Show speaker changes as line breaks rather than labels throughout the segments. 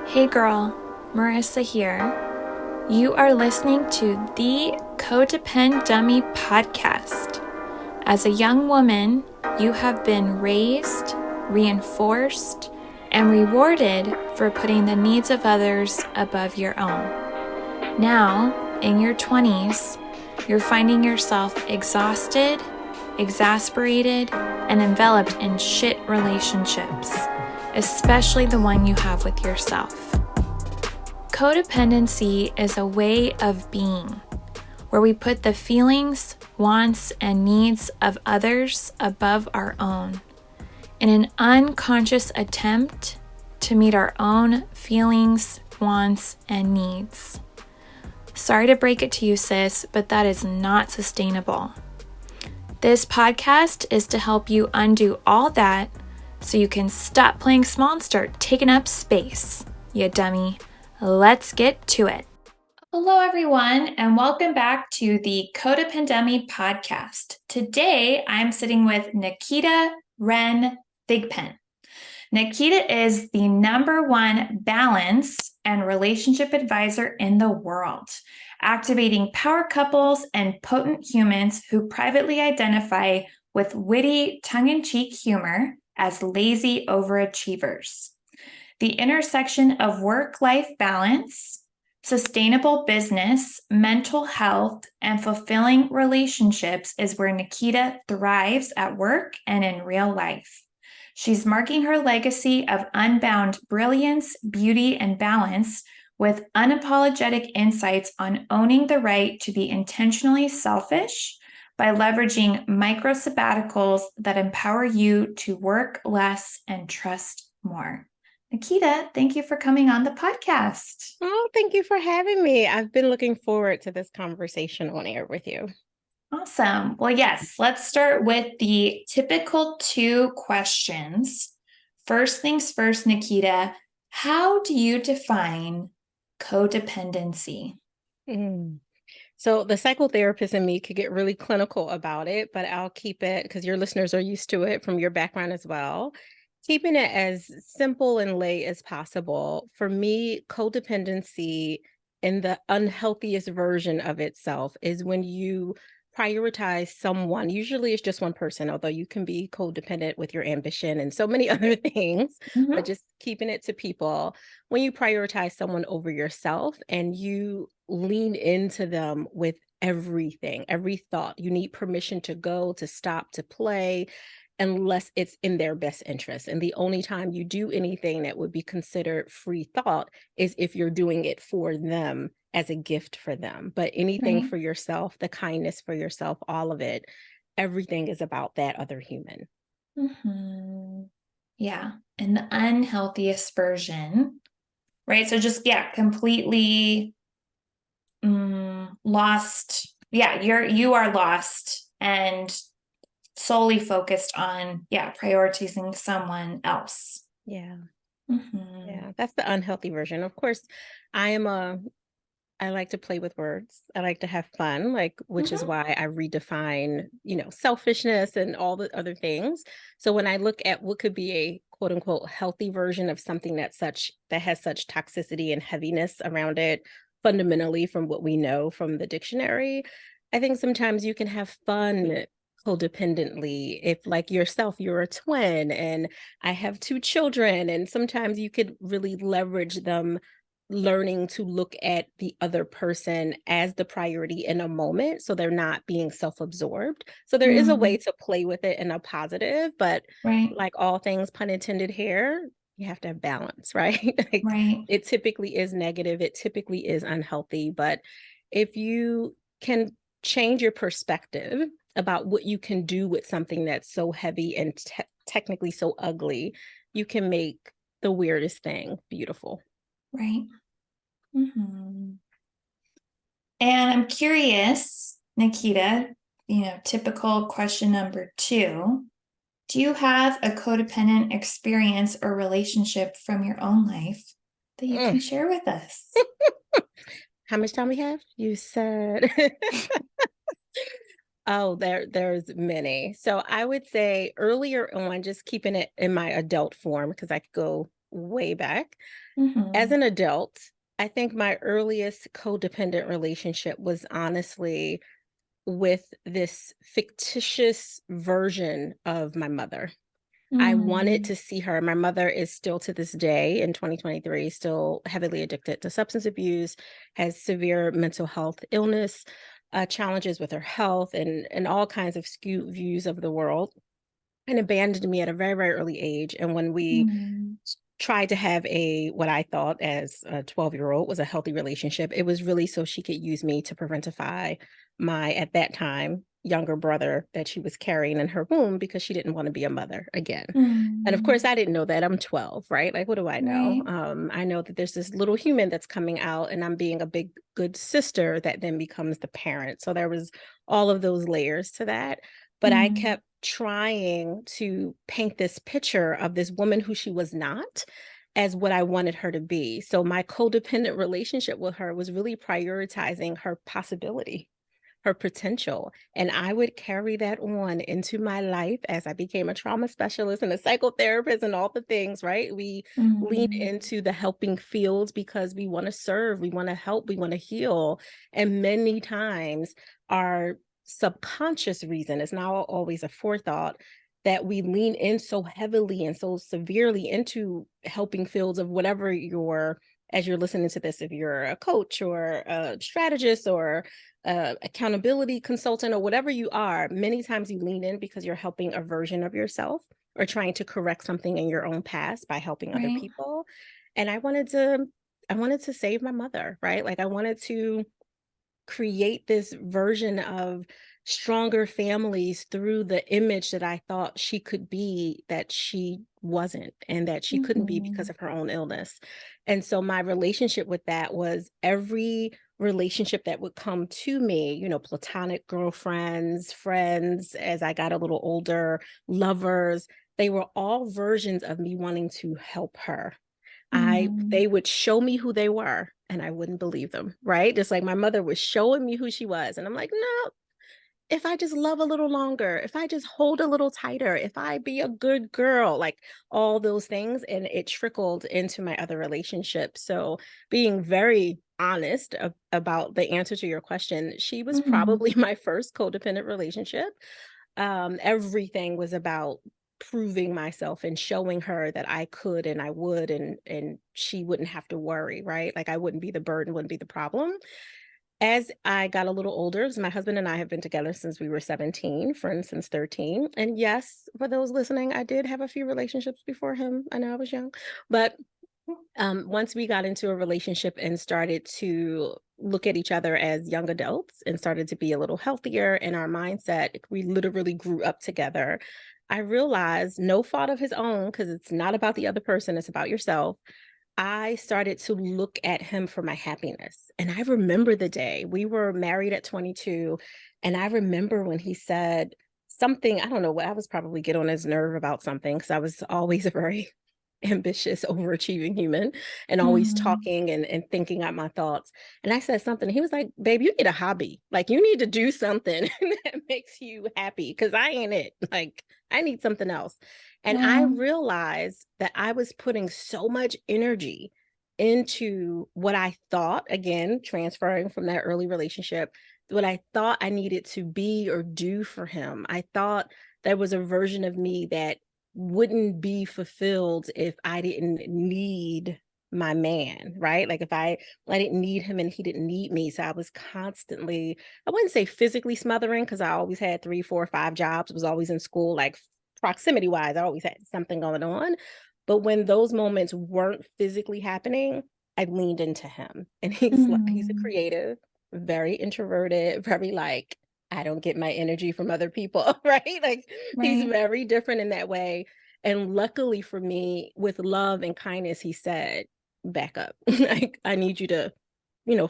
Hey girl, Marissa here. You are listening to the Codependent Dummy podcast. As a young woman, you have been raised, reinforced, and rewarded for putting the needs of others above your own. Now, in your 20s, you're finding yourself exhausted, exasperated, and enveloped in shit relationships, especially the one you have with yourself. Codependency is a way of being where we put the feelings, wants, and needs of others above our own in an unconscious attempt to meet our own feelings, wants, and needs. Sorry to break it to you, sis, but that is not sustainable. This podcast is to help you undo all that so you can stop playing small and start taking up space, you dummy. Let's get to it. Hello, everyone, and welcome back to the Codependent podcast. Today, I'm sitting with Naketa Ren Thigpen. Naketa is the #1 balance and relationship advisor in the world, activating power couples and potent humans who privately identify with witty, tongue-in-cheek humor as lazy overachievers. The intersection of work-life balance, sustainable business, mental health, and fulfilling relationships is where Naketa thrives at work and in real life. She's marking her legacy of unbound brilliance, beauty, and balance with unapologetic insights on owning the right to be intentionally selfish by leveraging micro sabbaticals that empower you to work less and trust more. Naketa, thank you for coming on the podcast.
Oh, thank you for having me. I've been looking forward to this conversation on air with you.
Awesome. Well, yes, let's start with the typical 2 questions. First things first, Naketa, how do you define codependency?
So the psychotherapist in me could get really clinical about it, but I'll keep it because your listeners are used to it from your background as well. Keeping it as simple and lay as possible. For me, codependency in the unhealthiest version of itself is when you prioritize someone. Usually it's just one person, although you can be codependent with your ambition and so many other things, but just keeping it to people. When you prioritize someone over yourself and you lean into them with everything, every thought, you need permission to go, to stop, to play, unless it's in their best interest. And the only time you do anything that would be considered free thought is if you're doing it for them as a gift for them. But anything
Right.
for yourself, the kindness for yourself, all of it, everything is about that other human.
Yeah, in the unhealthiest version, right? So just, completely lost. Yeah, you are lost and solely focused on, prioritizing someone else.
Yeah.
Mm-hmm.
Yeah. That's the unhealthy version. Of course, I like to play with words. I like to have fun, which is
Mm-hmm.
why I redefine, selfishness and all the other things. So when I look at what could be a quote unquote healthy version of something that has such toxicity and heaviness around it, fundamentally from what we know from the dictionary, I think sometimes you can have fun codependently. If like yourself, you're a twin and I have 2 children, and sometimes you could really leverage them learning to look at the other person as the priority in a moment so they're not being self-absorbed. So there is a way to play with it in a positive, but
Right,
like all things, pun intended here, you have to have balance, right? Like
right.
it typically is negative, it typically is unhealthy, but if you can change your perspective about what you can do with something that's so heavy and technically so ugly, you can make the weirdest thing beautiful.
Right. Mm-hmm. And I'm curious, Naketa, typical question number 2. Do you have a codependent experience or relationship from your own life that you
Mm.
can share with us?
How much time we have? You said Oh, there's many. So I would say earlier on, just keeping it in my adult form, because I could go way back. As
Mm-hmm.
an adult, I think my earliest codependent relationship was honestly with this fictitious version of my mother. I wanted
Mm-hmm.
to see her. My mother is still to this day in 2023 still heavily addicted to substance abuse, has severe mental health illness, challenges with her health and all kinds of skewed views of the world, and abandoned me at a very, very early age. And when we tried to have a what I thought as a 12-year-old was a healthy relationship, it was really so she could use me to preventify my, at that time, younger brother that she was carrying in her womb because she didn't want to be a mother again. And of course,
Mm-hmm.
I didn't know that. I'm 12, right? Like, what do I know?
Right.
I know that there's this little human that's coming out, and I'm being a big, good sister that then becomes the parent. So there was all of those layers to that. But I
Mm-hmm.
kept trying to paint this picture of this woman who she was not as what I wanted her to be. So my codependent relationship with her was really prioritizing her possibility, her potential. And I would carry that on into my life as I became a trauma specialist and a psychotherapist and all the things, right? We lean
Mm-hmm.
into the helping fields because we want to serve, we want to help, we want to heal. And many times our subconscious reason is not always a forethought that we lean in so heavily and so severely into helping fields of whatever your, as you're listening to this, if you're a coach or a strategist or accountability consultant or whatever you are, many times you lean in because you're helping a version of yourself or trying to correct something in your own past by helping other
Right.
people. And I wanted to save my mother, right? Like I wanted to create this version of stronger families through the image that I thought she could be, that she wasn't, and that she couldn't be because
Mm-hmm.
of her own illness. And so my relationship with that was every relationship that would come to me, you know, platonic girlfriends, friends, as I got a little older, lovers, they were all versions of me wanting to help her.
Mm-hmm.
They would show me who they were and I wouldn't believe them, right? Just like my mother was showing me who she was. And I'm like, no, if I just love a little longer, if I just hold a little tighter, if I be a good girl, like all those things. And it trickled into my other relationships. So being very honest about the answer to your question, she was
Mm-hmm.
probably my first codependent relationship. Everything was about proving myself and showing her that I could and I would and she wouldn't have to worry, right? Like I wouldn't be the burden, wouldn't be the problem. As I got a little older, 'cause my husband and I have been together since we were 17, friends since 13. And yes, for those listening, I did have a few relationships before him. I know I was young, but once we got into a relationship and started to look at each other as young adults and started to be a little healthier in our mindset, we literally grew up together. I realized, no fault of his own, because it's not about the other person, it's about yourself. I started to look at him for my happiness. And I remember the day we were married at 22. And I remember when he said something, I don't know what, I was probably get on his nerve about something because I was always a very ambitious, overachieving human and always
Mm-hmm.
talking and thinking out my thoughts. And I said something. He was like, babe, you need a hobby. Like, you need to do something that makes you happy because I ain't it. Like, I need something else. And I
Well,
realized that I was putting so much energy into what I thought, again, transferring from that early relationship, what I thought I needed to be or do for him. I thought there was a version of me that wouldn't be fulfilled if I didn't need my man, right? Like if I didn't need him and he didn't need me. So I was constantly, I wouldn't say physically smothering because I always had 3, 4, 5 jobs, was always in school, like proximity wise, I always had something going on. But when those moments weren't physically happening, I leaned into him. And he's a
mm-hmm.
creative, very introverted, very like, I don't get my energy from other people, right? Like he's
Right.
very different in that way. And luckily for me, with love and kindness, he said, back up. Like, I need you to,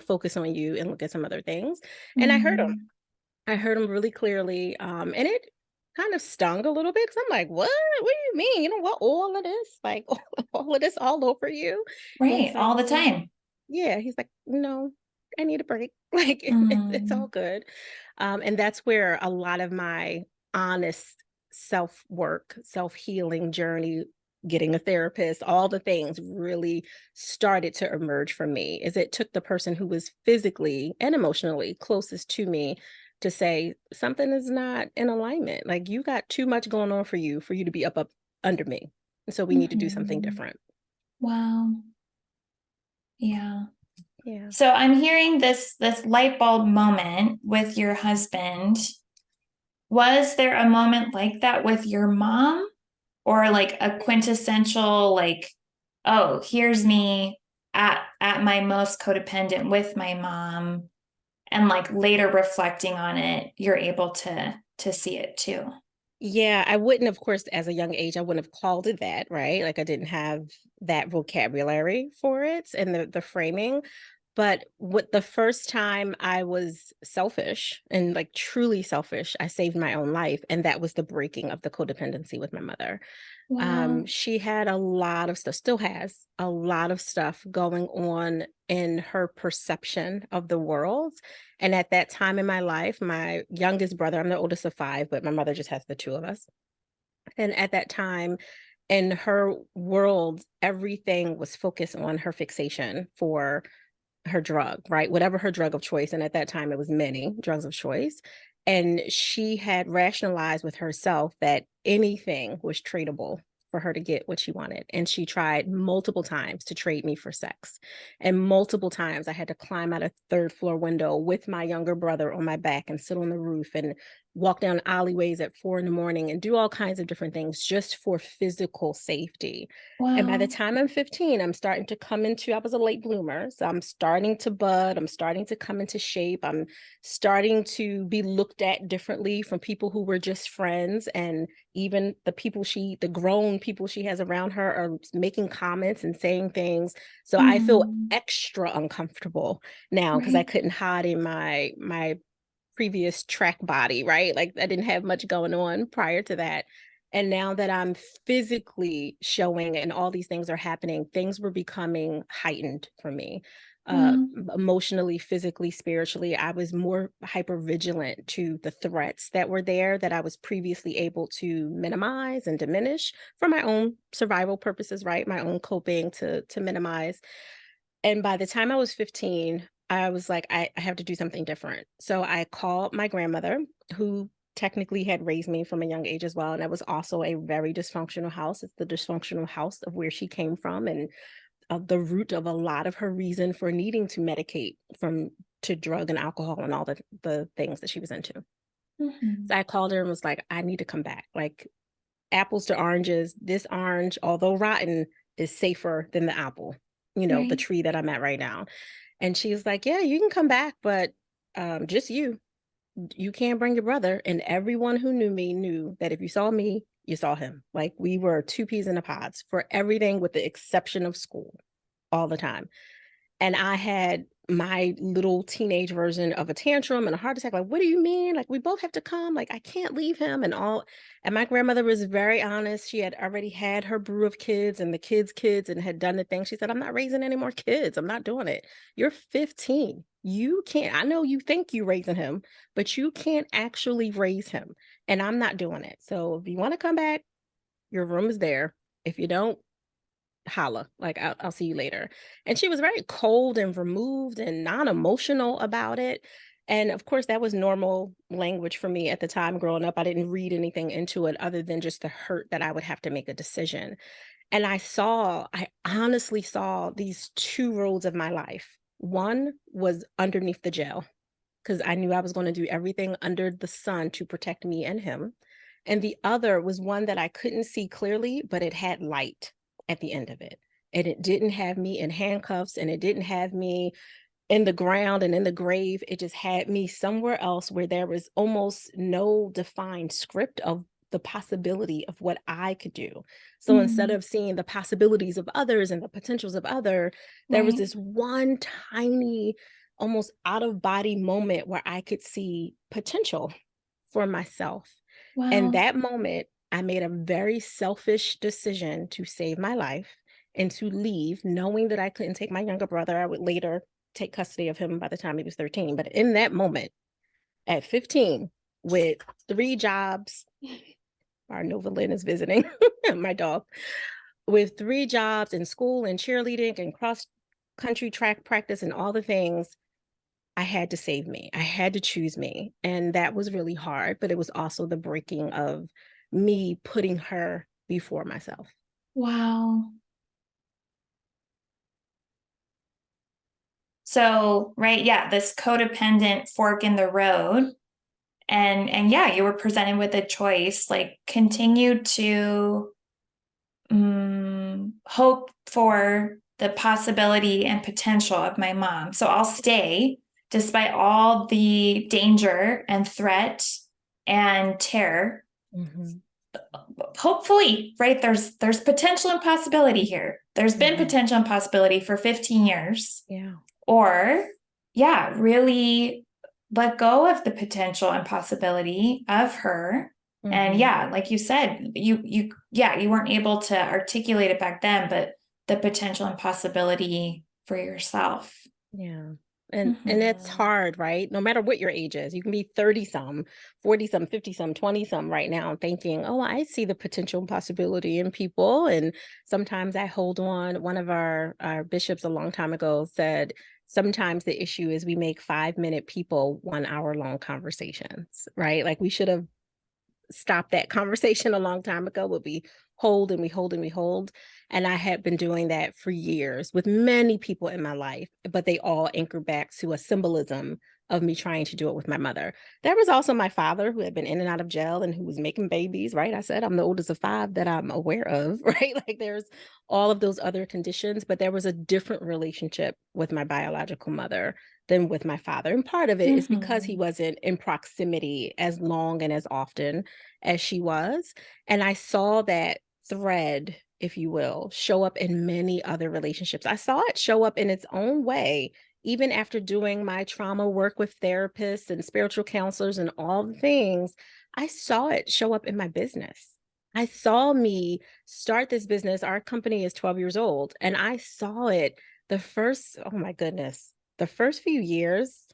focus on you and look at some other things. And I heard him.
Mm-hmm.
I heard him really clearly. And it kind of stung a little bit because I'm like, what? What do you mean? You know what? All of this? Like all of this all over you? And
Right.
he's like,
All the time.
yeah. He's like, no, I need a break. Like it's
Mm-hmm.
all good. And that's where a lot of my honest self work, self healing journey getting a therapist, all the things really started to emerge for me, is it took the person who was physically and emotionally closest to me to say something is not in alignment. Like, you got too much going on for you to be up under me. And so we need to do something
Mhm.
different.
Wow. Yeah.
Yeah.
So I'm hearing this light bulb moment with your husband. Was there a moment like that with your mom, or like a quintessential, like, oh, here's me at my most codependent with my mom, and like later reflecting on it, you're able to see it too.
Yeah, I wouldn't, of course, as a young age, I wouldn't have called it that, right? Like, I didn't have that vocabulary for it and the framing. But with the first time I was selfish and like truly selfish, I saved my own life. And that was the breaking of the codependency with my mother.
Wow.
She had a lot of stuff, still has a lot of stuff going on in her perception of the world. And at that time in my life, my youngest brother, I'm the oldest of five, but my mother just has the two of us. And at that time, in her world, everything was focused on her fixation for her drug, right? Whatever her drug of choice. And at that time, it was many drugs of choice. And she had rationalized with herself that anything was tradable for her to get what she wanted. And she tried multiple times to trade me for sex. And multiple times I had to climb out a third floor window with my younger brother on my back and sit on the roof and walk down alleyways at 4 in the morning and do all kinds of different things just for physical safety. And by the
Wow.
time I'm 15, I'm starting to come into, I was a late bloomer. So I'm starting to bud. I'm starting to come into shape. I'm starting to be looked at differently from people who were just friends. And even the grown people she has around her are making comments and saying things. So I feel
Mhm.
extra uncomfortable now because I
Right.
couldn't hide in my previous track body, right? Like, I didn't have much going on prior to that. And now that I'm physically showing and all these things are happening, things were becoming heightened for me.
Wow.
Emotionally, physically, spiritually, I was more hyper vigilant to the threats that were there that I was previously able to minimize and diminish for my own survival purposes, right? My own coping to minimize. And by the time I was 15, I was like, I have to do something different. So I called my grandmother, who technically had raised me from a young age as well. And it was also a very dysfunctional house. It's the dysfunctional house of where she came from and the root of a lot of her reason for needing to medicate from to drug and alcohol and all the things that she was into.
Mhm.
So I called her and was like, I need to come back. Like, apples to oranges, this orange, although rotten, is safer than the apple, the
Right.
tree that I'm at right now. And she was like, yeah, you can come back, but just you can't bring your brother. And everyone who knew me knew that if you saw me, you saw him. Like, we were two peas in the pods for everything with the exception of school all the time. And I had my little teenage version of a tantrum and a heart attack. Like, what do you mean? Like, we both have to come. Like, I can't leave him and all. And my grandmother was very honest. She had already had her brew of kids and the kids and had done the thing. She said, I'm not raising any more kids. I'm not doing it. You're 15. You can't. I know you think you're raising him, but you can't actually raise him. And I'm not doing it. So if you want to come back, your room is there. If you don't, holla, like, I'll see you later. And she was very cold and removed and non-emotional about it. And of course, that was normal language for me at the time growing up. I didn't read anything into it other than just the hurt that I would have to make a decision. And I honestly saw these two roads of my life. One was underneath the jail because I knew I was going to do everything under the sun to protect me and him. And the other was one that I couldn't see clearly, but it had light at the end of it. And it didn't have me in handcuffs and it didn't have me in the ground and in the grave. It just had me somewhere else where there was almost no defined script of the possibility of what I could do. So instead
Mhm.
of seeing the possibilities of others and the potentials of other, there was
Right.
this one tiny, almost out of body moment where I could see potential for myself. And
Wow.
that moment, I made a very selfish decision to save my life and to leave, knowing that I couldn't take my younger brother. I would later take custody of him by the time he was 13. But in that moment, at 15, with 3 jobs, our Nova Lynn is visiting, my dog. with 3 jobs in school and cheerleading and cross country track practice and all the things, I had to save me. I had to choose me. And that was really hard, but it was also the breaking of me putting her before myself.
Wow. So, right, yeah, this codependent fork in the road. And yeah, you were presented with a choice, like continue to hope for the possibility and potential of my mom. So I'll stay despite all the danger and threat and terror.
Mm-hmm.
Hopefully, right? There's potential and possibility here. There's been
Mm-hmm.
potential and possibility for 15 years.
Yeah.
Or, yeah, really let go of the potential and possibility of her. And
Mm-hmm.
yeah, like you said, you weren't able to articulate it back then, but the potential and possibility for yourself.
Yeah. And it's
Mm-hmm.
hard, right? No matter what your age is. You can be 30 some, 40 some, 50 some, 20 some right now thinking, "Oh, I see the potential and possibility in people." And sometimes I hold on. One of our bishops a long time ago said, sometimes the issue is we make 5-minute people 1 hour long conversations, right? Like we should have stopped that conversation a long time ago, but we hold and we hold and we hold. And I had been doing that for years with many people in my life, but they all anchor back to a symbolism of me trying to do it with my mother. There was also my father who had been in and out of jail and who was making babies, right? I said I'm the oldest of 5 that I'm aware of, right? Like there's all of those other conditions, but there was a different relationship with my biological mother than with my father. And part of it is because he
Mm-hmm.
wasn't in proximity as long and as often as she was. And I saw that thread, if you will, show up in many other relationships. I saw it show up in its own way, even after doing my trauma work with therapists and spiritual counselors and all the things. I saw it show up in my business. I saw me start this business. Our company is 12 years old, and I saw it the first, oh my goodness, the first few years,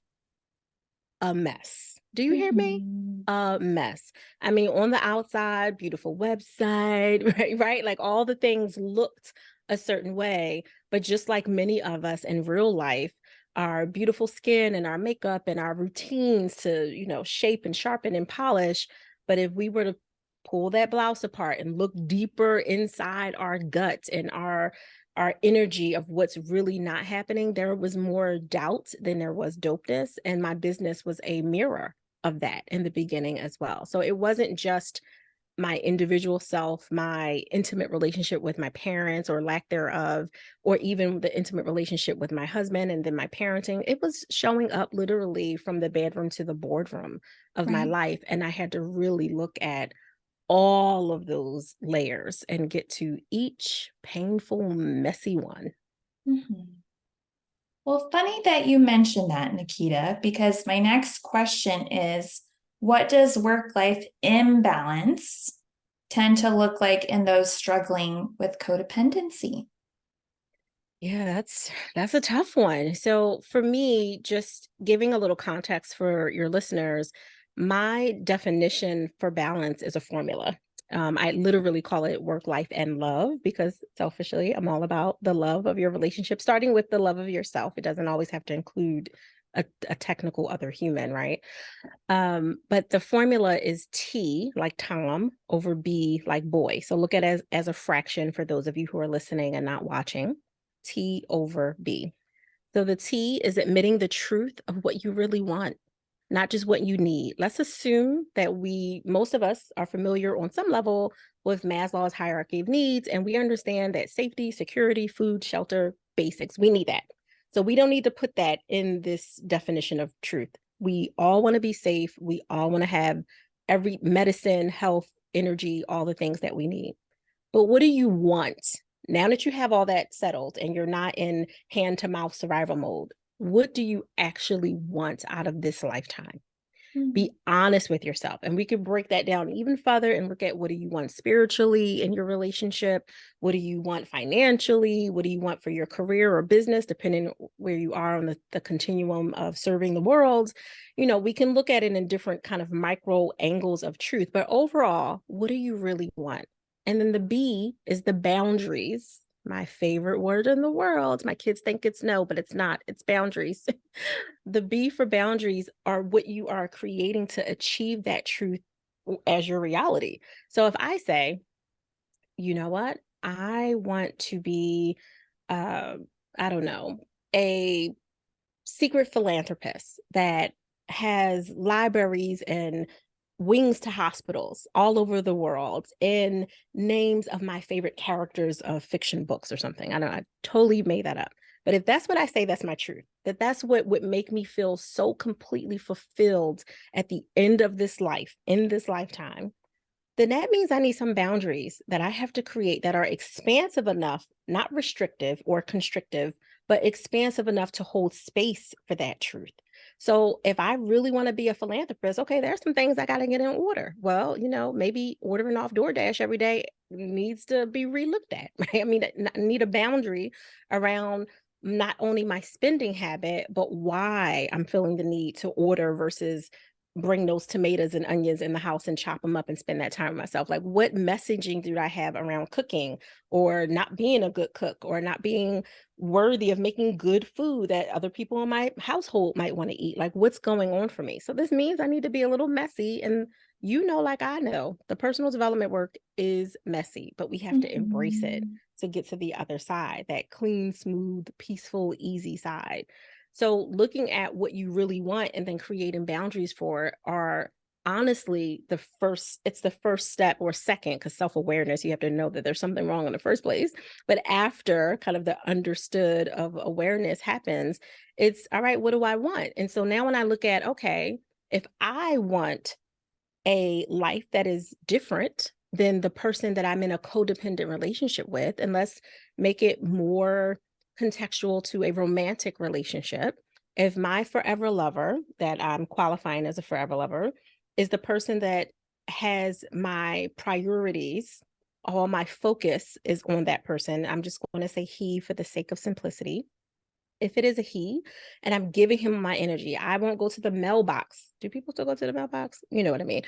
a mess. Do you hear me?
Mm-hmm.
A mess. I mean, on the outside, beautiful website, right? Right? Like all the things looked a certain way, but just like many of us in real life, our beautiful skin and our makeup and our routines to, shape and sharpen and polish. But if we were to pull that blouse apart and look deeper inside our gut and our energy of what's really not happening, there was more doubt than there was dopeness. And my business was a mirror of that in the beginning as well. So it wasn't just my individual self, my intimate relationship with my parents or lack thereof, or even the intimate relationship with my husband and then my parenting. It was showing up literally from the bedroom to the boardroom of my
Right.
life. And I had to really look at all of those layers and get to each painful, messy one.
Mm-hmm. Well, funny that you mentioned that, Naketa, because my next question is, what does work-life imbalance tend to look like in those struggling with codependency?
Yeah, that's a tough one. So for me, just giving a little context for your listeners, my definition for balance is a formula. I literally call it work, life, and love because selfishly, I'm all about the love of your relationship, starting with the love of yourself. It doesn't always have to include a technical other human, right? But the formula is T like Tom over B like boy. So look at it as a fraction for those of you who are listening and not watching. T over B. So the T is admitting the truth of what you really want, not just what you need. Let's assume that most of us are familiar on some level with Maslow's hierarchy of needs, and we understand that safety, security, food, shelter, basics, we need that. So we don't need to put that in this definition of truth. We all want to be safe. We all want to have every medicine, health, energy, all the things that we need. But what do you want? Now that you have all that settled and you're not in hand to mouth survival mode, what do you actually want out of this lifetime? Be honest with yourself. And we could break that down even further and look at what do you want spiritually in your relationship? What do you want financially? What do you want for your career or business, depending where you are on the continuum of serving the world? We can look at it in different kind of micro angles of truth. But overall, what do you really want? And then the B is the boundaries. My favorite word in the world. My kids think it's no, but it's not. It's boundaries. The B for boundaries are what you are creating to achieve that truth as your reality. So if I say, you know what, I want to be, uh, I don't know, a secret philanthropist that has libraries and wings to hospitals all over the world in names of my favorite characters of fiction books or something. I know I totally made that up. But if that's what I say, that's my truth. That's what would make me feel so completely fulfilled at the end of this life, in this lifetime, then that means I need some boundaries that I have to create that are expansive enough, not restrictive or constrictive, but expansive enough to hold space for that truth. So if I really want to be a philanthropist, okay, there's some things I got to get in order. Well, maybe ordering off DoorDash every day needs to be relooked at, right? I mean, I need a boundary around not only my spending habit, but why I'm feeling the need to order versus bring those tomatoes and onions in the house and chop them up and spend that time with myself. Like, what messaging do I have around cooking or not being a good cook or not being worthy of making good food that other people in my household might want to eat? Like, what's going on for me? So this means I need to be a little messy. And like I know, the personal development work is messy, but we have to embrace it to get to the other side, that clean, smooth, peaceful, easy side. So looking at what you really want and then creating boundaries for it are honestly it's the first step, or second, because self-awareness, you have to know that there's something wrong in the first place. But after kind of the understood of awareness happens, it's all right, what do I want? And so now when I look at, okay, if I want a life that is different than the person that I'm in a codependent relationship with, and let's make it more contextual to a romantic relationship. If my forever lover, that I'm qualifying as a forever lover, is the person that has my priorities, all my focus is on that person, I'm just going to say he for the sake of simplicity. If it is a he and I'm giving him my energy, I won't go to the mailbox. Do people still go to the mailbox? You know what I mean?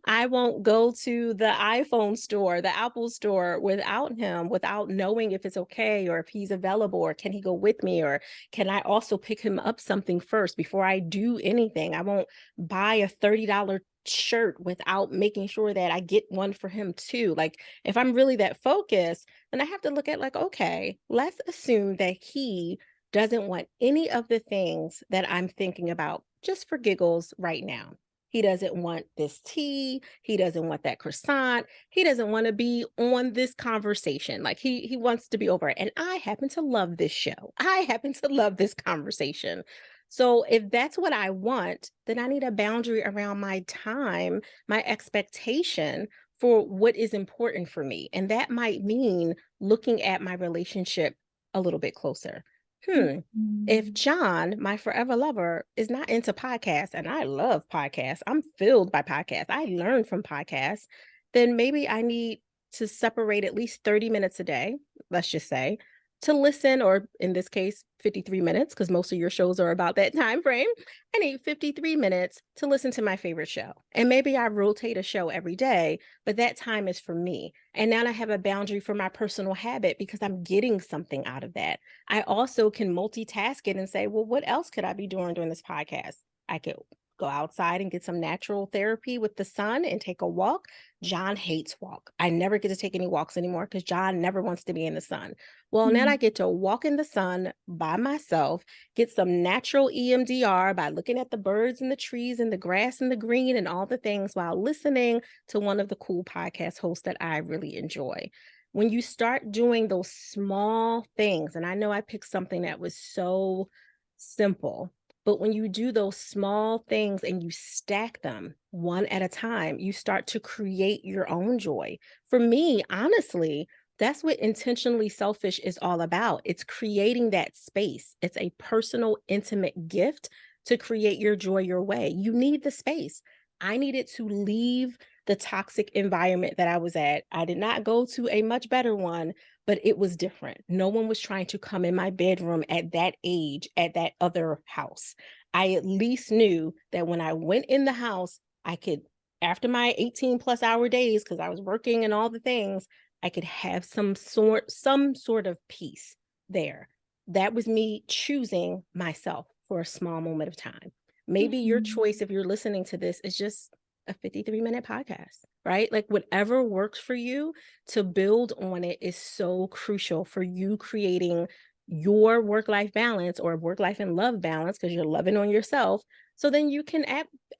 I won't go to the iPhone store, the Apple store without him, without knowing if it's okay or if he's available or can he go with me or can I also pick him up something first before I do anything. I won't buy a $30 shirt without making sure that I get one for him too. Like, if I'm really that focused, then I have to look at, like, okay, let's assume that he doesn't want any of the things that I'm thinking about just for giggles right now. He doesn't want this tea. He doesn't want that croissant. He doesn't want to be on this conversation. Like, he wants to be over it. And I happen to love this show. I happen to love this conversation. So if that's what I want, then I need a boundary around my time, my expectation for what is important for me. And that might mean looking at my relationship a little bit closer. If John, my forever lover, is not into podcasts, and I love podcasts, I'm filled by podcasts, I learn from podcasts, then maybe I need to separate at least 30 minutes a day, let's just say, to listen, or in this case, 53 minutes, because most of your shows are about that time frame. I need 53 minutes to listen to my favorite show. And maybe I rotate a show every day, but that time is for me. And now I have a boundary for my personal habit because I'm getting something out of that. I also can multitask it and say, well, what else could I be doing during this podcast? I could go outside and get some natural therapy with the sun and take a walk. John hates walk. I never get to take any walks anymore because John never wants to be in the sun. Well, now I get to walk in the sun by myself, get some natural EMDR by looking at the birds and the trees and the grass and the green and all the things while listening to one of the cool podcast hosts that I really enjoy. When you start doing those small things, and I know I picked something that was so simple, but when you do those small things and you stack them one at a time, you start to create your own joy. For me, honestly, that's what intentionally selfish is all about. It's creating that space. It's a personal, intimate gift to create your joy your way. You need the space. I needed to leave the toxic environment that I was at. I did not go to a much better one, but it was different. No one was trying to come in my bedroom at that age, at that other house. I at least knew that when I went in the house, I could after my 18 plus hour days, because I was working and all the things, I could have some sort of peace there. That was me choosing myself for a small moment of time. Maybe your choice, if you're listening to this, is just a 53-minute podcast, right? Like whatever works for you, to build on it is so crucial for you creating your work-life balance, or work-life and love balance, because you're loving on yourself. So then you can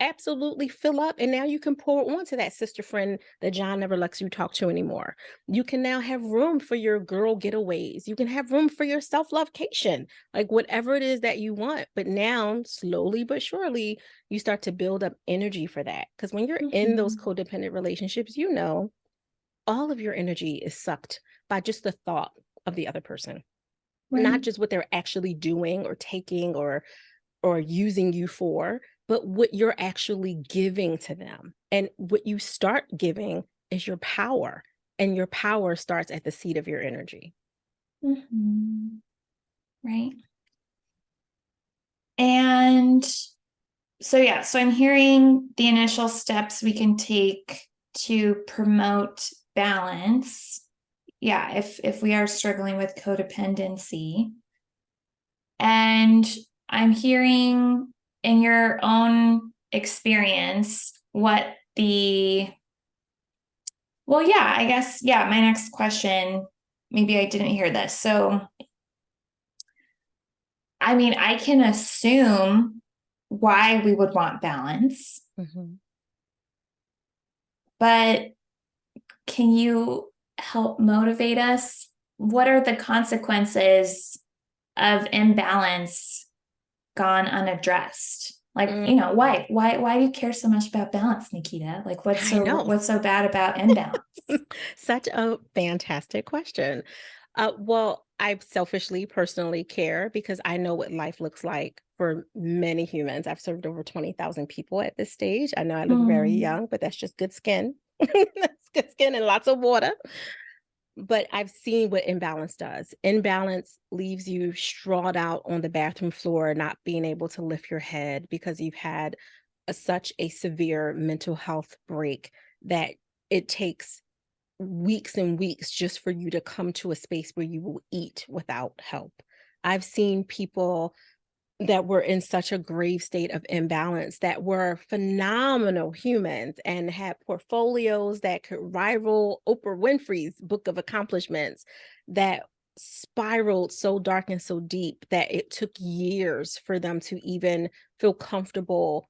absolutely fill up, and now you can pour onto that sister friend that John never lets you talk to anymore. You can now have room for your girl getaways. You can have room for your self-lovecation, like whatever it is that you want. But now, slowly but surely, you start to build up energy for that. Because when you're in those codependent relationships, you know, all of your energy is sucked by just the thought of the other person, not just what they're actually doing or taking or using you for, but what you're actually giving to them. And what you start giving is your power, and your power starts at the seat of your energy.
Right. And so, yeah, so I'm hearing the initial steps we can take to promote balance. Yeah, if we are struggling with codependency. And I'm hearing in your own experience what I guess, my next question, maybe I didn't hear this. So, I mean, I can assume why we would want balance, but can you help motivate us? What are the consequences of imbalance gone unaddressed? Like, why do you care so much about balance, Naketa? Like, what's so bad about imbalance?
Such a fantastic question. Well, I selfishly, personally care because I know what life looks like for many humans. I've served over 20,000 people at this stage. I know I look very young, but that's just good skin. That's good skin and lots of water. But I've seen what imbalance does. Imbalance leaves you strawed out on the bathroom floor, not being able to lift your head because you've had such a severe mental health break that it takes weeks and weeks just for you to come to a space where you will eat without help. I've seen people that were in such a grave state of imbalance that were phenomenal humans and had portfolios that could rival Oprah Winfrey's book of accomplishments, that spiraled so dark and so deep that it took years for them to even feel comfortable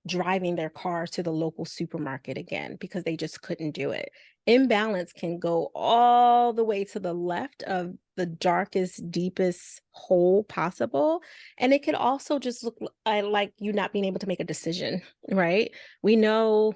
driving their cars to the local supermarket again because they just couldn't do it. Imbalance can go all the way to the left of the darkest, deepest hole possible. And it could also just look like you not being able to make a decision, right? We know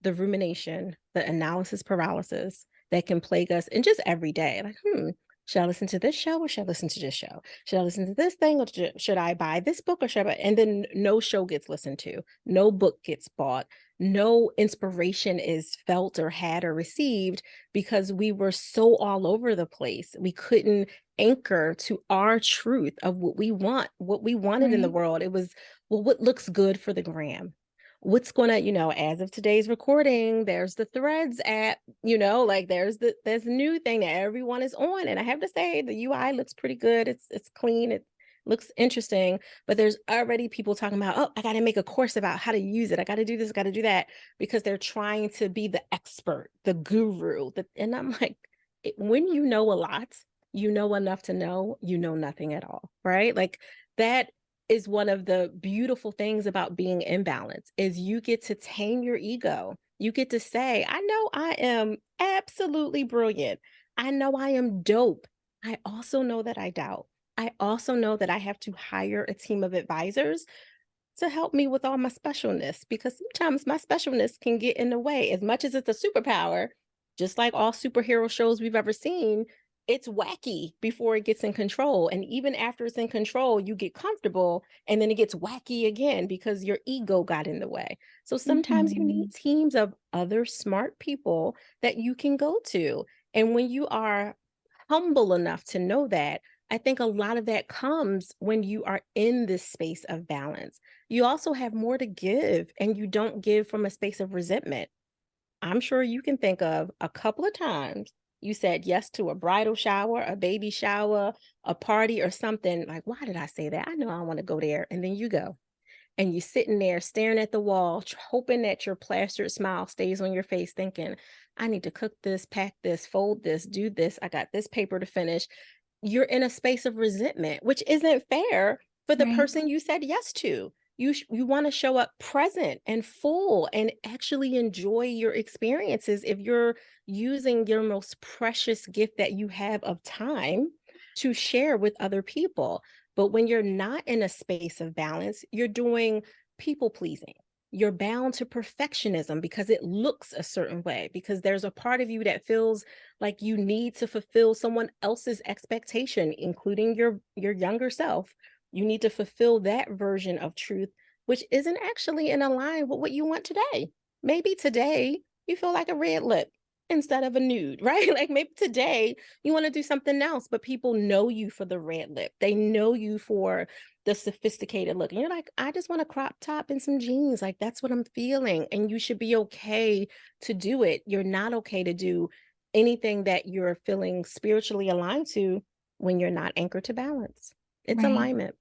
the rumination, the analysis paralysis that can plague us in just every day. Like, should I listen to this show or should I listen to this show? Should I listen to this thing or should I buy this book or should I buy? And then no show gets listened to, no book gets bought, no inspiration is felt or had or received because we were so all over the place. We couldn't anchor to our truth of what we want, what we wanted in the world. It was, well, what looks good for the gram? What's gonna, as of today's recording, there's the Threads app, like there's a new thing that everyone is on. And I have to say the UI looks pretty good. It's clean. It looks interesting, but there's already people talking about, oh, I got to make a course about how to use it. I got to do this, I got to do that, because they're trying to be the expert, the guru. And I'm like, when you know a lot, you know enough to know you know nothing at all, right? Like that is one of the beautiful things about being imbalanced is you get to tame your ego. You get to say, I know I am absolutely brilliant. I know I am dope. I also know that I doubt. I also know that I have to hire a team of advisors to help me with all my specialness, because sometimes my specialness can get in the way. As much as it's a superpower, just like all superhero shows we've ever seen, it's wacky before it gets in control. And even after it's in control, you get comfortable and then it gets wacky again because your ego got in the way. So sometimes you need teams of other smart people that you can go to. And when you are humble enough to know that, I think a lot of that comes when you are in this space of balance. You also have more to give, and you don't give from a space of resentment. I'm sure you can think of a couple of times you said yes to a bridal shower, a baby shower, a party, or something like, why did I say that? I know I want to go there. And then you go and you're sitting there staring at the wall, hoping that your plastered smile stays on your face, thinking, I need to cook this, pack this, fold this, do this. I got this paper to finish. You're in a space of resentment, which isn't fair for the
Right.
person you said yes to. You want to show up present and full and actually enjoy your experiences if you're using your most precious gift that you have of time to share with other people. But when you're not in a space of balance, you're doing people pleasing. You're bound to perfectionism because it looks a certain way, because there's a part of you that feels like you need to fulfill someone else's expectation, including your younger self. You need to fulfill that version of truth, which isn't actually in line with what you want today. Maybe today you feel like a red lip instead of a nude, right? Like maybe today you want to do something else, but people know you for the red lip. They know you for the sophisticated look. And you're like, I just want a crop top and some jeans. Like that's what I'm feeling. And you should be okay to do it. You're not okay to do anything that you're feeling spiritually aligned to when you're not anchored to balance. It's
Right.
alignment.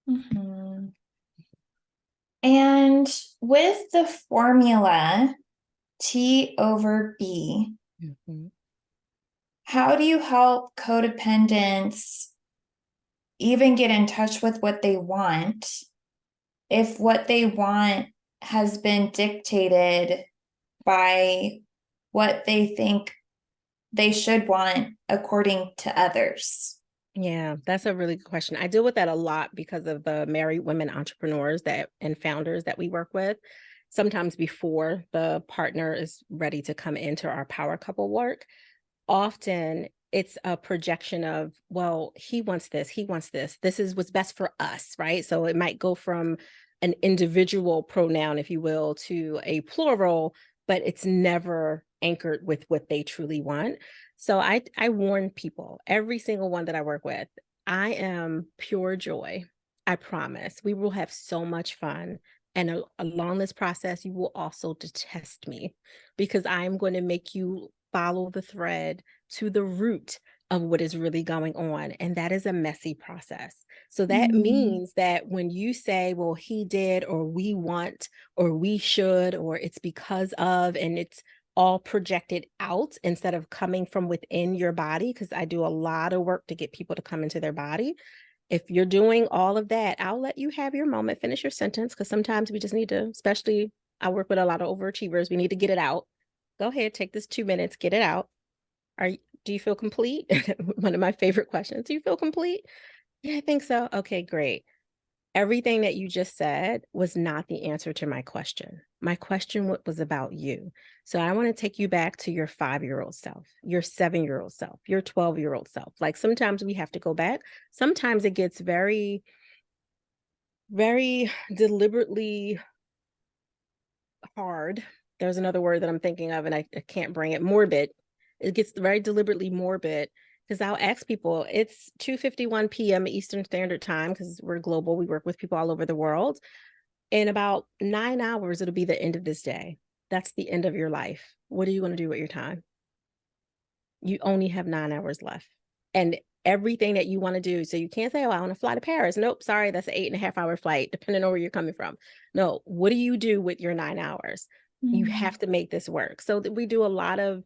Mhm. And with the formula T over B,
Mhm.
how do you help codependents even get in touch with what they want if what they want has been dictated by what they think they should want according to others?
Yeah, that's a really good question. I deal with that a lot because of the married women entrepreneurs that and founders that we work with. Sometimes before the partner is ready to come into our power couple work, often it's a projection of, well, he wants this, he wants this. This is what's best for us, right? So it might go from an individual pronoun, if you will, to a plural, but it's never anchored with what they truly want. So I warn people, every single one that I work with, I am pure joy. I promise. We will have so much fun. And along this process, you will also detest me because I'm going to make you follow the thread to the root of what is really going on. And that is a messy process. So that
Mm,
means that when you say, well, he did, or we want, or we should, or it's because of, and it's all projected out instead of coming from within your body, because I do a lot of work to get people to come into their body. If you're doing all of that, I'll let you have your moment, finish your sentence, because sometimes we just need to, especially I work with a lot of overachievers, we need to get it out. Go ahead, take this 2 minutes, get it out. Do you feel complete? One of my favorite questions. Do you feel complete? Yeah, I think so. Okay, great. Everything that you just said was not the answer to my question. My question was about you. So I want to take you back to your 5-year-old self, your 7-year-old self, your 12-year-old self. Like sometimes we have to go back. Sometimes it gets very, very deliberately hard. There's another word that I'm thinking of and I can't bring it. Morbid. It gets very deliberately morbid because I'll ask people, it's 2:51 p.m. Eastern Standard Time because we're global. We work with people all over the world. In about 9 hours, it'll be the end of this day. That's the end of your life. What are you going to do with your time? You only have 9 hours left. And everything that you want to do. So you can't say, oh, I want to fly to Paris. Nope, sorry, that's an 8.5 hour flight, depending on where you're coming from. No, what do you do with your 9 hours? You
mm,
have to make this work. So we do a lot of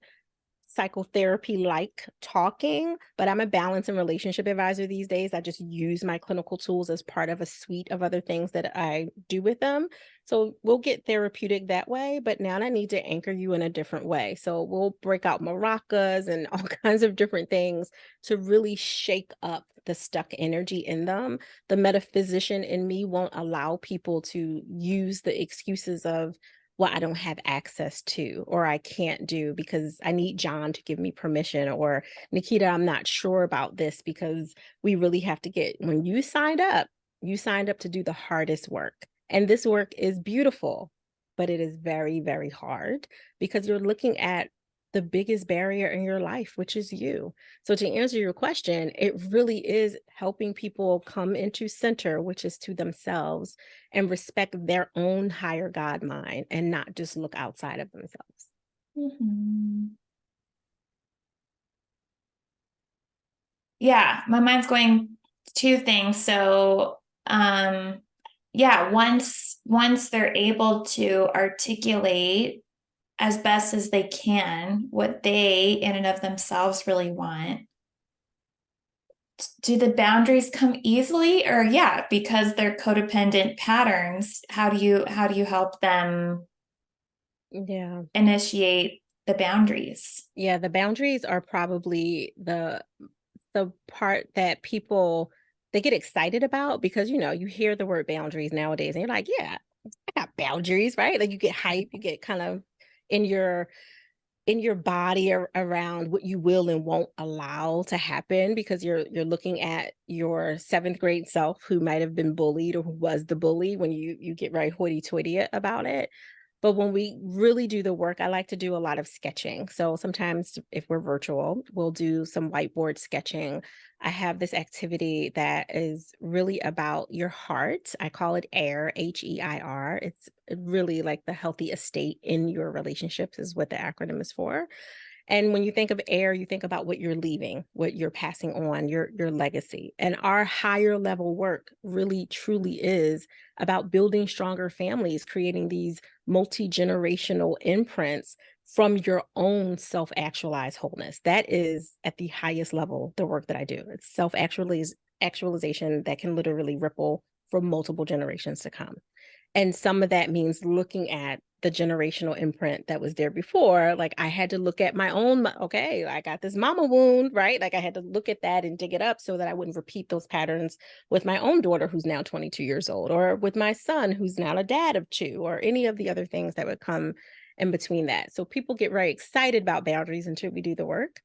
psychotherapy like talking, but I'm a balance and relationship advisor these days. I just use my clinical tools as part of a suite of other things that I do with them. So we'll get therapeutic that way, but now I need to anchor you in a different way. So we'll break out maracas and all kinds of different things to really shake up the stuck energy in them. The metaphysician in me won't allow people to use the excuses of, well, I don't have access to, or I can't do because I need John to give me permission, or Naketa, I'm not sure about this because we really have to get, when you signed up to do the hardest work. And this work is beautiful, but it is very, very hard because you're looking at the biggest barrier in your life, which is you. So to answer your question, it really is helping people come into center, which is to themselves, and respect their own higher God mind and not just look outside of themselves.
Mhm. Yeah, my mind's going two things. So, yeah, once they're able to articulate as best as they can what they in and of themselves really want, do the boundaries come easily? Or yeah, because they're codependent patterns, how do you help them
Yeah.
initiate the boundaries?
Yeah, the boundaries are probably the part that people they get excited about because you hear the word boundaries nowadays and you're like, yeah, I got boundaries, right? Like you get hype, you get kind of in your body around what you will and won't allow to happen because you're looking at your seventh grade self who might have been bullied or who was the bully when you get very hoity-toity about it. But when we really do the work, I like to do a lot of sketching. So sometimes if we're virtual, we'll do some whiteboard sketching. I have this activity that is really about your heart. I call it AIR, HEIR. It's really like the healthy estate in your relationships is what the acronym is for. And when you think of air, you think about what you're leaving, what you're passing on, your legacy. And our higher level work really truly is about building stronger families, creating these multi-generational imprints from your own self-actualized wholeness. That is at the highest level the work that I do. It's self-actualization that can literally ripple for multiple generations to come. And some of that means looking at the generational imprint that was there before. Like I had to look at my own, okay, I got this mama wound, right? Like I had to look at that and dig it up so that I wouldn't repeat those patterns with my own daughter, who's now 22 years old, or with my son, who's now a dad of two, or any of the other things that would come in between that. So people get very excited about boundaries until we do the work.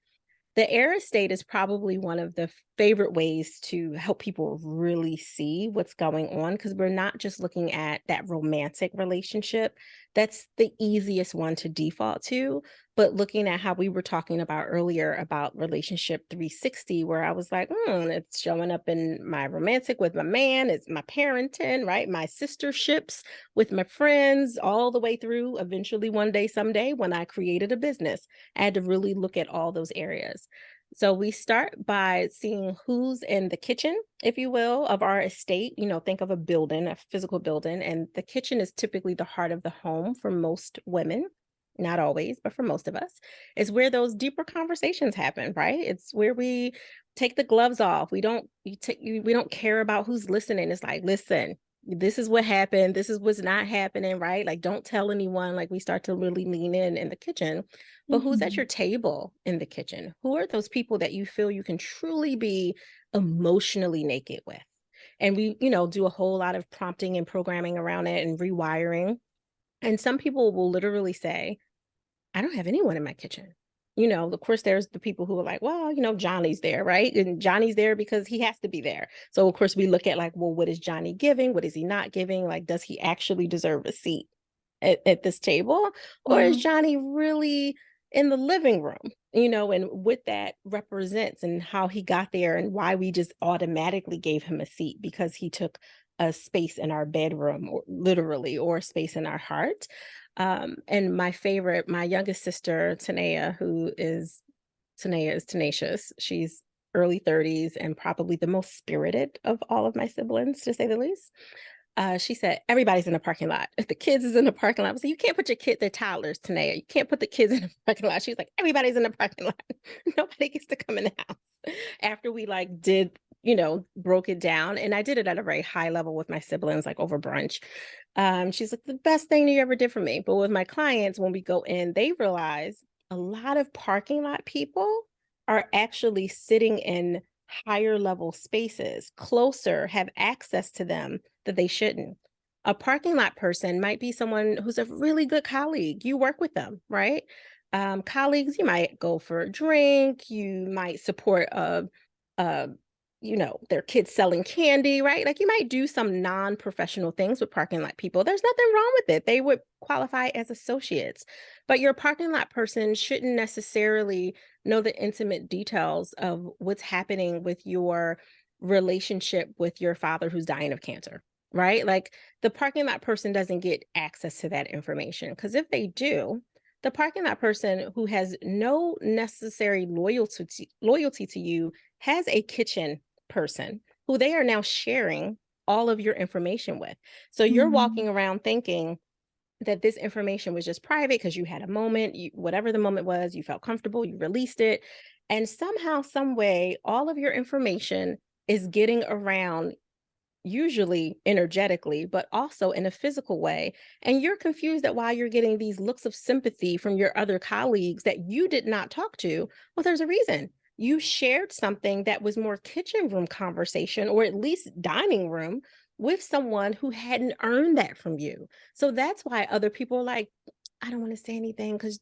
The air estate is probably one of the favorite ways to help people really see what's going on because we're not just looking at that romantic relationship. That's the easiest one to default to. But looking at how we were talking about earlier about relationship 360, where I was like, it's showing up in my romantic with my man, it's my parenting, right? My sisterships with my friends, all the way through eventually one day, someday, when I created a business. I had to really look at all those areas. So we start by seeing who's in the kitchen, if you will, of our estate. Think of a building, a physical building, and the kitchen is typically the heart of the home for most women. Not always, but for most of us, is where those deeper conversations happen, right? It's where we take the gloves off. We don't care about who's listening. It's like, listen, this is what happened. This is what's not happening, right? Like, don't tell anyone. Like, we start to really lean in the kitchen. But who's at your table in the kitchen? Who are those people that you feel you can truly be emotionally naked with? And we, do a whole lot of prompting and programming around it and rewiring. And some people will literally say, I don't have anyone in my kitchen. Of course, there's the people who are like, well, Johnny's there, right? And Johnny's there because he has to be there. So, of course, we look at like, well, what is Johnny giving? What is he not giving? Like, does he actually deserve a seat at this table? Or is
Mhm.
Johnny really in the living room? And what that represents and how he got there and why we just automatically gave him a seat because he took a space in our bedroom, or literally, or a space in our heart. And my youngest sister, Tanea is tenacious. She's early 30s and probably the most spirited of all of my siblings, to say the least. She said, everybody's in the parking lot. If the kids is in the parking lot, I was like, you can't put your kid, they're toddlers, Tanea. You can't put the kids in the parking lot. She was like, everybody's in the parking lot. Nobody gets to come in the house. After we like did, broke it down. And I did it at a very high level with my siblings, like over brunch. She's like, the best thing you ever did for me. But with my clients, when we go in, they realize a lot of parking lot people are actually sitting in higher level spaces, closer, have access to them that they shouldn't. A parking lot person might be someone who's a really good colleague. You work with them, right? Colleagues, you might go for a drink. You might support a their kids selling candy, right? Like you might do some non-professional things with parking lot people. There's nothing wrong with it. They would qualify as associates. But your parking lot person shouldn't necessarily know the intimate details of what's happening with your relationship with your father who's dying of cancer, right? Like the parking lot person doesn't get access to that information, because if they do, the parking lot person who has no necessary loyalty to you has a kitchen person who they are now sharing all of your information with. So you're walking around thinking that this information was just private because you had a moment, whatever the moment was, you felt comfortable, you released it. And somehow, some way, all of your information is getting around, usually energetically, but also in a physical way. And you're confused that why you're getting these looks of sympathy from your other colleagues that you did not talk to. Well, there's a reason. You shared something that was more kitchen room conversation, or at least dining room, with someone who hadn't earned that from you. So that's why other people are like, I don't want to say anything because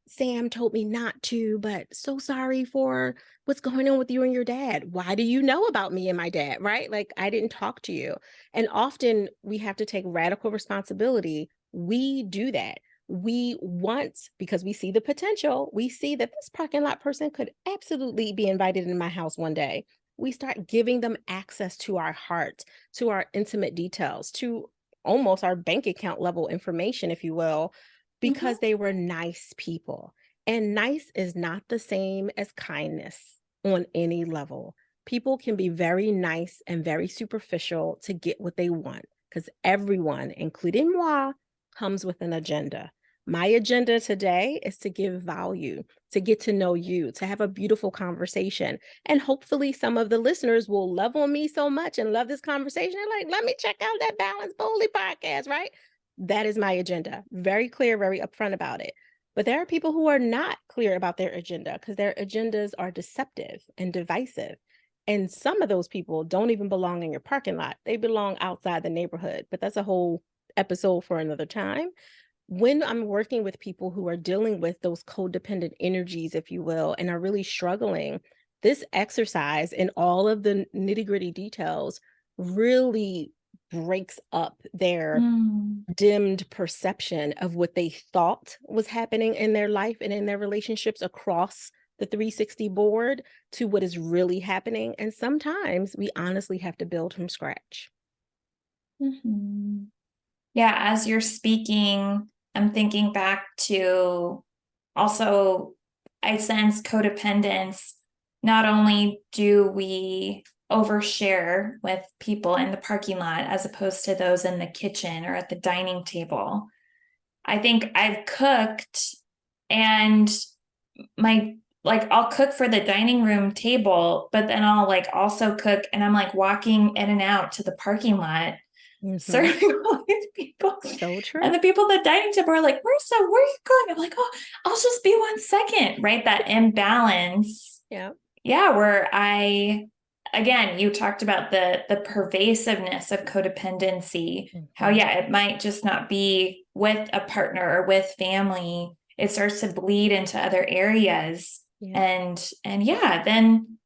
Sam told me not to, but so sorry for what's going on with you and your dad. Why do you know about me and my dad, right? Like, I didn't talk to you. And often we have to take radical responsibility. We do that. We want, because we see the potential, we see that this parking lot person could absolutely be invited in my house one day. We start giving them access to our heart, to our intimate details, to almost our bank account level information, if you will, because they were nice people. And nice is not the same as kindness on any level. People can be very nice and very superficial to get what they want, because everyone, including moi, comes with an agenda. My agenda today is to give value, to get to know you, to have a beautiful conversation. And hopefully some of the listeners will love on me so much and love this conversation. They're like, let me check out that Balanced Boldly podcast, right? That is my agenda. Very clear, very upfront about it. But there are people who are not clear about their agenda because their agendas are deceptive and divisive. And some of those people don't even belong in your parking lot. They belong outside the neighborhood. But that's a whole episode for another time. When I'm working with people who are dealing with those codependent energies, if you will, and are really struggling, this exercise and all of the nitty-gritty details really breaks up their dimmed perception of what they thought was happening in their life and in their relationships across the 360 board to what is really happening. And sometimes we honestly have to build from scratch.
Yeah, as you're speaking, I'm thinking back to also, I sense codependence. Not only do we overshare with people in the parking lot as opposed to those in the kitchen or at the dining table. I think I've cooked and I'll cook for the dining room table, but then I'll also cook and I'm walking in and out to the parking lot serving all these people.
So true.
And the people at the dining table are like, Marissa, where are you going? I'm like, oh, I'll just be 1 second, right? That imbalance.
Yeah.
Yeah, where again, you talked about the pervasiveness of codependency, how, it might just not be with a partner or with family. It starts to bleed into other areas. Yeah. Then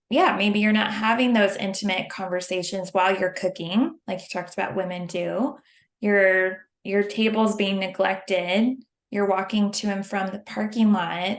maybe you're not having those intimate conversations while you're cooking, like you talked about women do. Your table's being neglected. You're walking to and from the parking lot,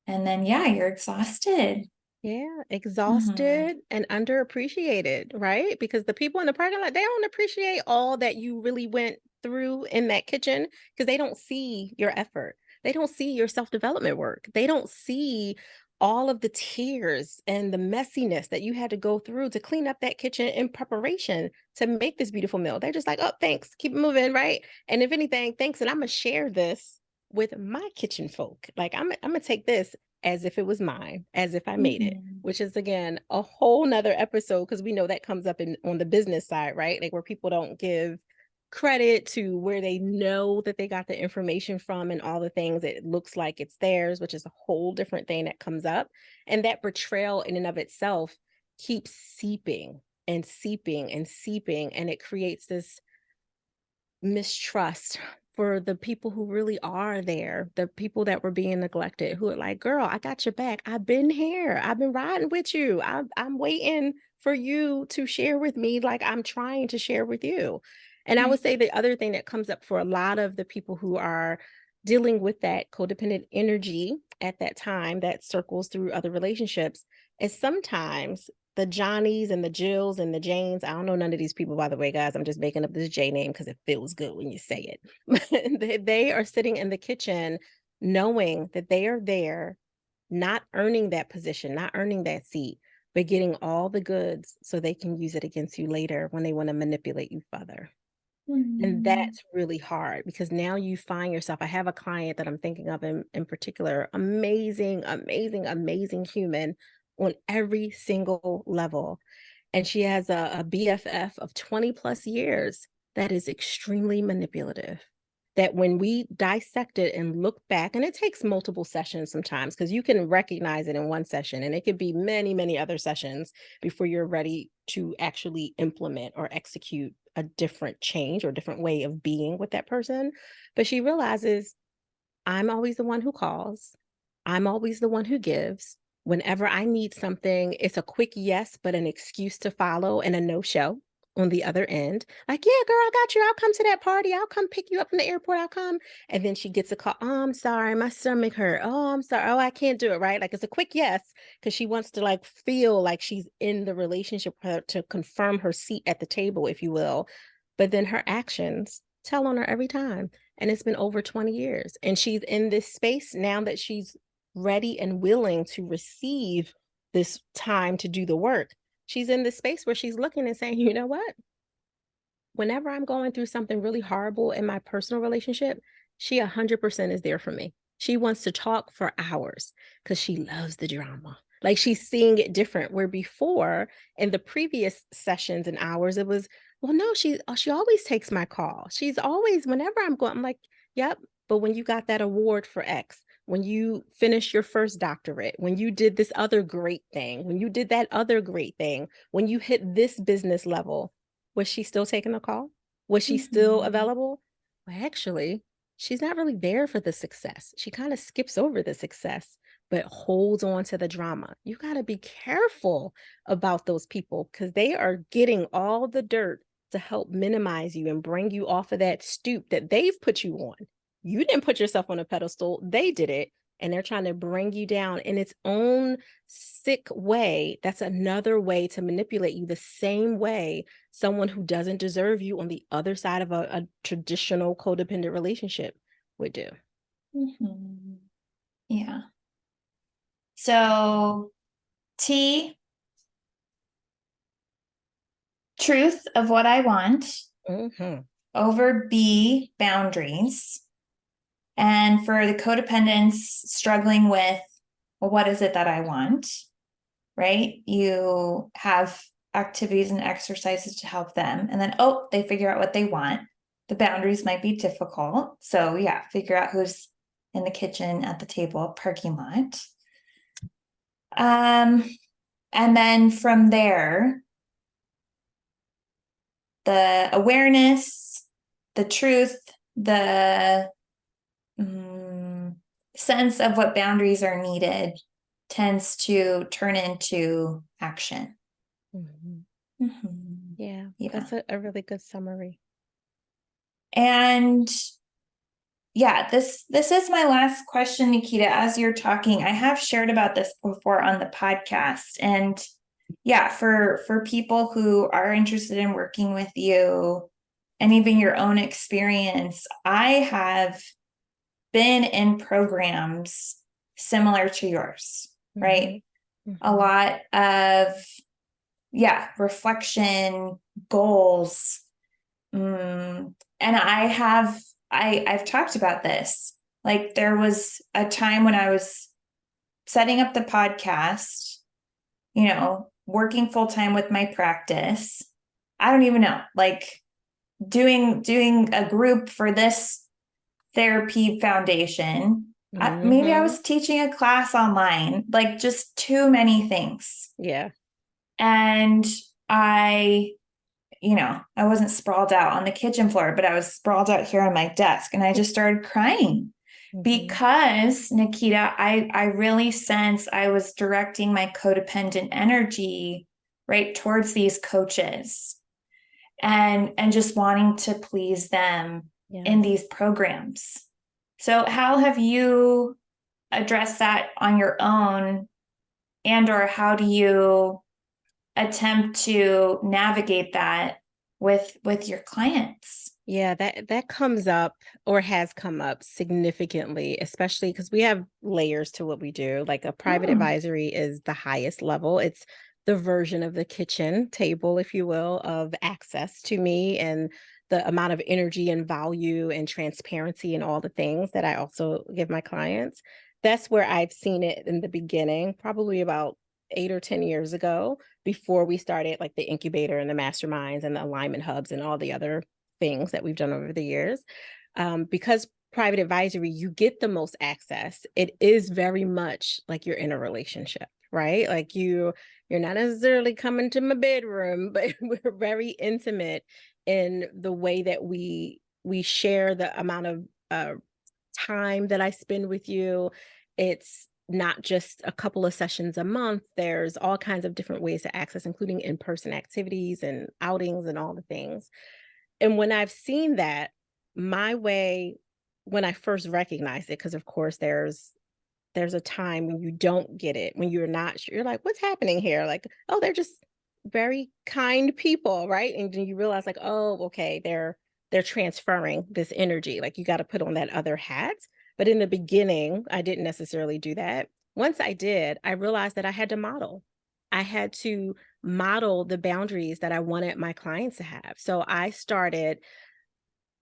and then you're exhausted.
Yeah, exhausted and underappreciated, right? Because the people in the parking lot, they don't appreciate all that you really went through in that kitchen because they don't see your effort. They don't see your self-development work. They don't see all of the tears and the messiness that you had to go through to clean up that kitchen in preparation to make this beautiful meal. They're just like, oh, thanks, keep it moving, right? And if anything, thanks, and I'm gonna share this with my kitchen folk. Like I'm gonna take this as if it was mine, as if I made it, which is again a whole nother episode because we know that comes up on the business side, right? Like where people don't give credit to where they know that they got the information from and all the things. It looks like it's theirs, which is a whole different thing that comes up. And that betrayal in and of itself keeps seeping and seeping and seeping, and it creates this mistrust for the people who really are there, the people that were being neglected, who are like, girl, I got your back. I've been here. I've been riding with you. I'm waiting for you to share with me like I'm trying to share with you. And I would say the other thing that comes up for a lot of the people who are dealing with that codependent energy at that time that circles through other relationships is sometimes the Johnnies and the Jills and the Janes. I don't know none of these people, by the way, guys. I'm just making up this J name because it feels good when you say it. They are sitting in the kitchen knowing that they are there, not earning that position, not earning that seat, but getting all the goods so they can use it against you later when they want to manipulate you further. And that's really hard because now you find yourself. I have a client that I'm thinking of in particular, amazing, amazing, amazing human on every single level. And she has a BFF of 20 plus years that is extremely manipulative. That when we dissect it and look back, and it takes multiple sessions sometimes because you can recognize it in one session and it could be many, many other sessions before you're ready to actually implement or execute a different change or different way of being with that person. But she realizes I'm always the one who calls. I'm always the one who gives. Whenever I need something, it's a quick yes, but an excuse to follow and a no show on the other end. Like, yeah, girl, I got you. I'll come to that party. I'll come pick you up from the airport. I'll come. And then she gets a call. Oh, I'm sorry. My stomach hurt. Oh, I'm sorry. Oh, I can't do it. Right. Like it's a quick yes because she wants to like feel like she's in the relationship to confirm her seat at the table, if you will. But then her actions tell on her every time. And it's been over 20 years. And she's in this space now that she's ready and willing to receive this time to do the work. She's in this space where she's looking and saying, you know what? Whenever I'm going through something really horrible in my personal relationship, she 100% is there for me. She wants to talk for hours because she loves the drama. Like she's seeing it different. Where before in the previous sessions and hours, it was, well, no, she always takes my call. She's always, whenever I'm going, I'm like, yep. But when you got that award for X, when you finished your first doctorate, when you did this other great thing, when you did that other great thing, when you hit this business level, was she still taking a call? Was she still available? Well, actually, she's not really there for the success. She kind of skips over the success, but holds on to the drama. You got to be careful about those people because they are getting all the dirt to help minimize you and bring you off of that stoop that they've put you on. You didn't put yourself on a pedestal, they did it. And they're trying to bring you down in its own sick way. That's another way to manipulate you, the same way someone who doesn't deserve you on the other side of a traditional codependent relationship would do.
Mm-hmm. Yeah. So T, truth of what I want, over B, boundaries. And for the codependents struggling with, well, what is it that I want? Right? You have activities and exercises to help them. And then, they figure out what they want. The boundaries might be difficult. So yeah, figure out who's in the kitchen, at the table, parking lot. And then from there, the awareness, the truth, the sense of what boundaries are needed tends to turn into action.
Yeah, that's a really good summary.
And yeah, this is my last question, Naketa. As you're talking, I have shared about this before on the podcast. And yeah, for people who are interested in working with you and even your own experience, I have been in programs similar to yours, right? A lot of, reflection, goals. And I've talked about this. Like there was a time when I was setting up the podcast, working full time with my practice. I don't even know, like doing a group for this therapy foundation. Maybe I was teaching a class online, like just too many things.
Yeah.
And I I wasn't sprawled out on the kitchen floor, but I was sprawled out here on my desk, and I just started crying because, Naketa, I really sense I was directing my codependent energy right towards these coaches and just wanting to please them in these programs. So how have you addressed that on your own, and or how do you attempt to navigate that with your clients?
Yeah, that comes up or has come up significantly, especially because we have layers to what we do. Like a private advisory is the highest level. It's the version of the kitchen table, if you will, of access to me and the amount of energy and value and transparency and all the things that I also give my clients. That's where I've seen it in the beginning, probably about 8 or 10 years ago, before we started like the incubator and the masterminds and the alignment hubs and all the other things that we've done over the years. Because private advisory, you get the most access. It is very much like you're in a relationship, right? Like you're not necessarily coming to my bedroom, but we're very intimate in the way that we share the amount of time that I spend with you. It's not just a couple of sessions a month. There's all kinds of different ways to access, including in-person activities and outings and all the things. And when I've seen that, my way, when I first recognized it, because of course there's a time when you don't get it, when you're not sure, you're like, what's happening here? Like, oh, they're just very kind people, right? And then you realize like, oh, okay, they're transferring this energy. Like you got to put on that other hat. But in the beginning, I didn't necessarily do that. Once I did, I realized that I had to model. I had to model the boundaries that I wanted my clients to have. So I started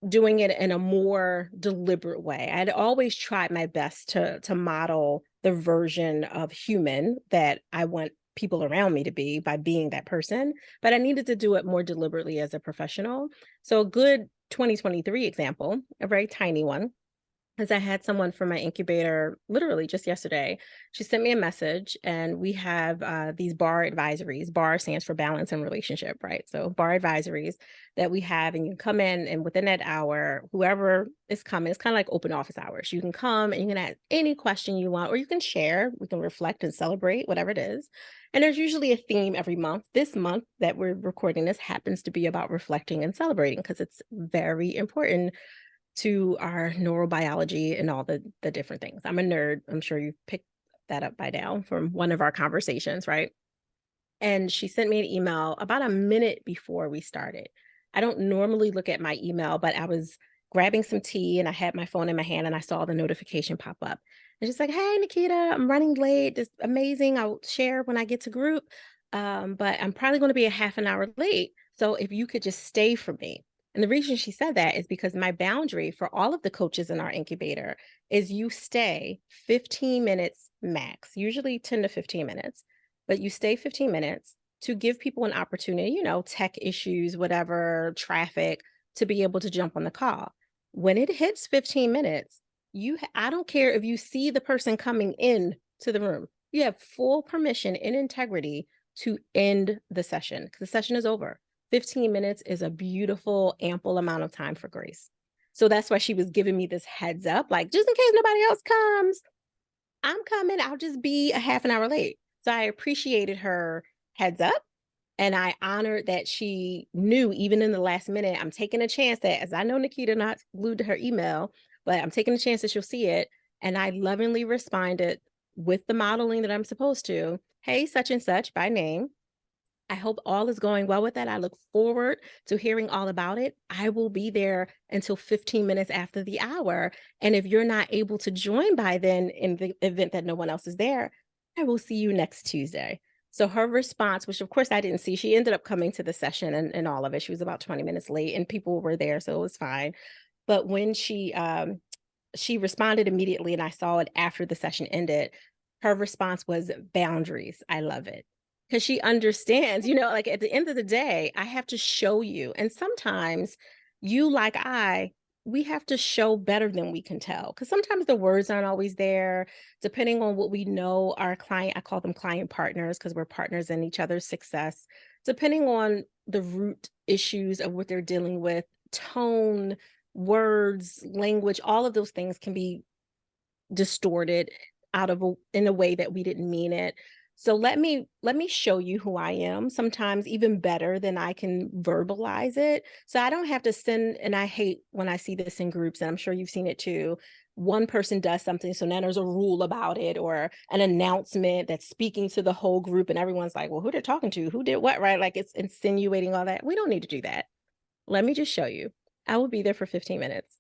doing it in a more deliberate way. I'd always tried my best to model the version of human that I want people around me to be by being that person, but I needed to do it more deliberately as a professional. So a good 2023 example, a very tiny one, because I had someone from my incubator literally just yesterday. She sent me a message, and we have these bar advisories. Bar stands for balance and relationship, right? So bar advisories that we have, and you can come in, and within that hour, whoever is coming, it's kind of like open office hours. You can come and you can ask any question you want, or you can share. We can reflect and celebrate, whatever it is. And there's usually a theme every month. This month that we're recording this happens to be about reflecting and celebrating because it's very important to our neurobiology and all the different things. I'm a nerd. I'm sure you've picked that up by now from one of our conversations, right? And she sent me an email about a minute before we started. I don't normally look at my email, but I was grabbing some tea and I had my phone in my hand and I saw the notification pop up. And she's like, hey, Naketa, I'm running late. This is amazing. I'll share when I get to group. But I'm probably going to be a half an hour late. So if you could just stay for me. And the reason she said that is because my boundary for all of the coaches in our incubator is you stay 15 minutes max, usually 10 to 15 minutes, but you stay 15 minutes to give people an opportunity, tech issues, whatever, traffic, to be able to jump on the call. When it hits 15 minutes, I don't care if you see the person coming in to the room. You have full permission and integrity to end the session because the session is over. 15 minutes is a beautiful, ample amount of time for grace. So that's why she was giving me this heads up, like, just in case nobody else comes, I'm coming. I'll just be a half an hour late. So I appreciated her heads up. And I honored that she knew, even in the last minute, I'm taking a chance that, as I know Naketa not glued to her email, but I'm taking a chance that she'll see it. And I lovingly responded with the modeling that I'm supposed to. Hey, such and such by name. I hope all is going well with that. I look forward to hearing all about it. I will be there until 15 minutes after the hour. And if you're not able to join by then in the event that no one else is there, I will see you next Tuesday. So her response, which of course I didn't see, she ended up coming to the session and all of it. She was about 20 minutes late and people were there, so it was fine. But when she responded immediately and I saw it after the session ended, her response was boundaries. I love it because she understands, like at the end of the day, I have to show you. And sometimes you, like we have to show better than we can tell because sometimes the words aren't always there, depending on what we know our client, I call them client partners because we're partners in each other's success. Depending on the root issues of what they're dealing with. Tone, words, language, all of those things can be distorted in a way that we didn't mean it. So let me show you who I am, sometimes even better than I can verbalize it. So I don't have to send, and I hate when I see this in groups, and I'm sure you've seen it too. One person does something, so now there's a rule about it or an announcement that's speaking to the whole group, and everyone's like, well, who they're talking to, who did what, right? Like it's insinuating all that. We don't need to do that. Let me just show you. I will be there for 15 minutes.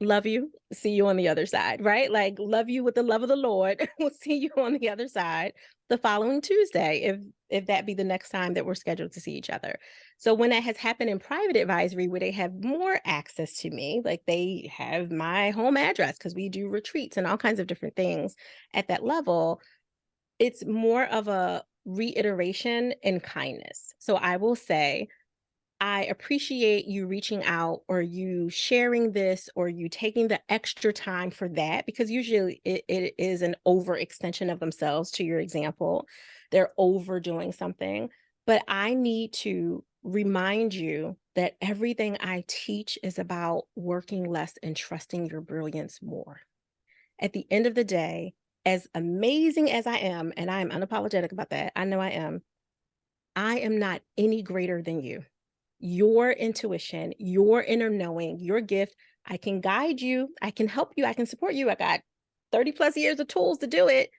Love you. See you on the other side, right? Like love you with the love of the Lord. We'll see you on the other side the following Tuesday, if that be the next time that we're scheduled to see each other. So when that has happened in private advisory, where they have more access to me, like they have my home address because we do retreats and all kinds of different things at that level, it's more of a reiteration and kindness. So I will say, I appreciate you reaching out or you sharing this or you taking the extra time for that, because usually it is an overextension of themselves. To your example, they're overdoing something. But I need to remind you that everything I teach is about working less and trusting your brilliance more. At the end of the day, as amazing as I am, and I am unapologetic about that, I know I am not any greater than you. Your intuition, your inner knowing, your gift, I can guide you, I can help you, I can support you. I got 30 plus years of tools to do it,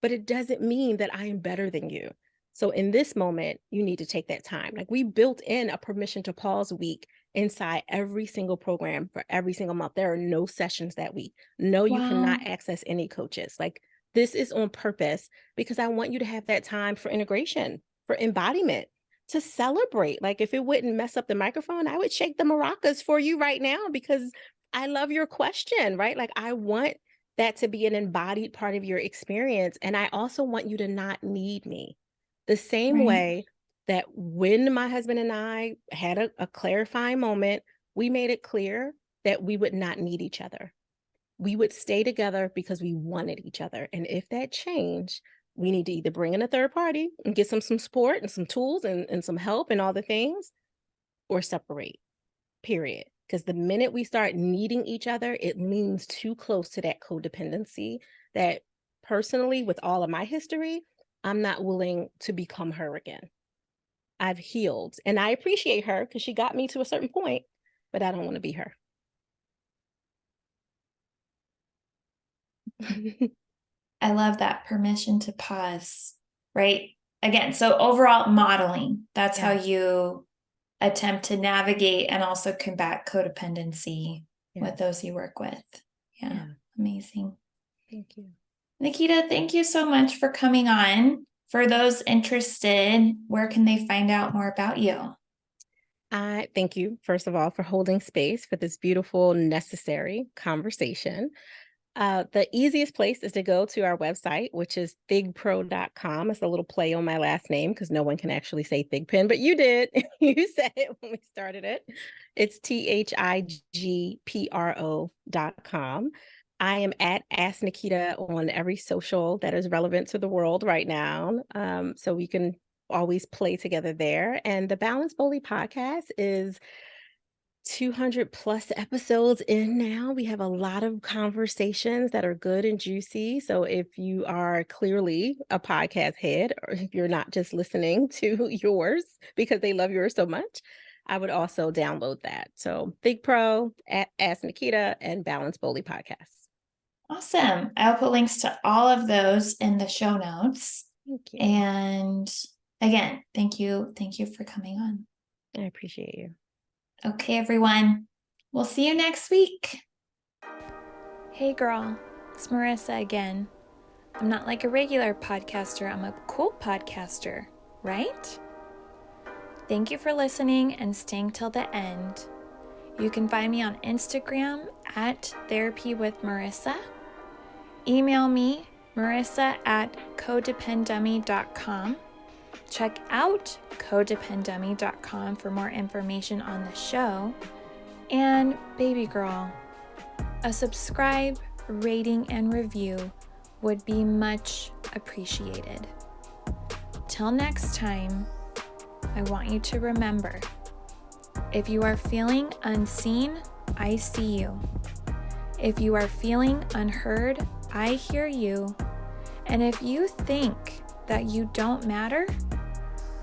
but it doesn't mean that I am better than you. So in this moment, you need to take that time. Like we built in a permission to pause week inside every single program for every single month. There are no sessions that week. No, you cannot access any coaches. Like this is on purpose because I want you to have that time for integration, for embodiment, to celebrate. Like if it wouldn't mess up the microphone, I would shake the maracas for you right now because I love your question, right? Like I want that to be an embodied part of your experience. And I also want you to not need me. The same way that when my husband and I had a clarifying moment, we made it clear that we would not need each other. We would stay together because we wanted each other. And if that changed, we need to either bring in a third party and get some support and some tools and some help and all the things, or separate, period. Because the minute we start needing each other, it leans too close to that codependency that personally, with all of my history, I'm not willing to become her again. I've healed and I appreciate her because she got me to a certain point, but I don't want to be her.
I love that permission to pause, right? Again, so overall modeling, that's how you attempt to navigate and also combat codependency with those you work with. Yeah, amazing.
Thank you.
Naketa, thank you so much for coming on. For those interested, where can they find out more about you?
I thank you, first of all, for holding space for this beautiful, necessary conversation. The easiest place is to go to our website, which is thigpro.com. It's a little play on my last name because no one can actually say Thigpen, but you did. You said it when we started it. It's thigpro.com. I am at Ask Naketa on every social that is relevant to the world right now. So we can always play together there. And the Balance Boldly podcast is 200 plus episodes in now. We have a lot of conversations that are good and juicy. So if you are clearly a podcast head, or if you're not just listening to yours because they love yours so much, I would also download that. So Thig Pro, Ask Naketa, and Balance Boldly podcasts.
Awesome. I'll put links to all of those in the show notes.
Thank you.
And again, thank you. Thank you for coming on.
I appreciate you.
Okay, everyone. We'll see you next week. Hey, girl. It's Marissa again. I'm not like a regular podcaster. I'm a cool podcaster, right? Thank you for listening and staying till the end. You can find me on Instagram at Therapy with Marissa. Email me, marissa@codependummy.com. Check out codependummy.com for more information on the show. And baby girl, a subscribe, rating, and review would be much appreciated. Till next time, I want you to remember, if you are feeling unseen, I see you. If you are feeling unheard, I hear you. And if you think that you don't matter,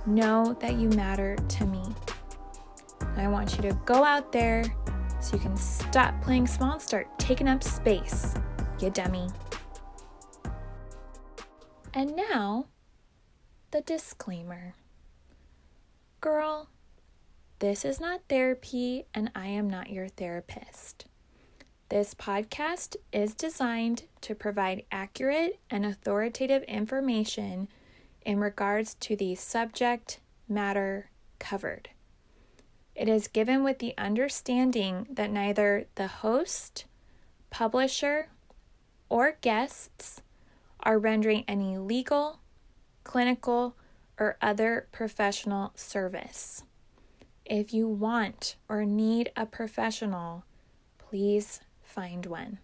know that you matter to me. I want you to go out there so you can stop playing small and start taking up space, you dummy. And now, the disclaimer. Girl, this is not therapy and I am not your therapist. This podcast is designed to provide accurate and authoritative information in regards to the subject matter covered. It is given with the understanding that neither the host, publisher, or guests are rendering any legal, clinical, or other professional service. If you want or need a professional, please find one.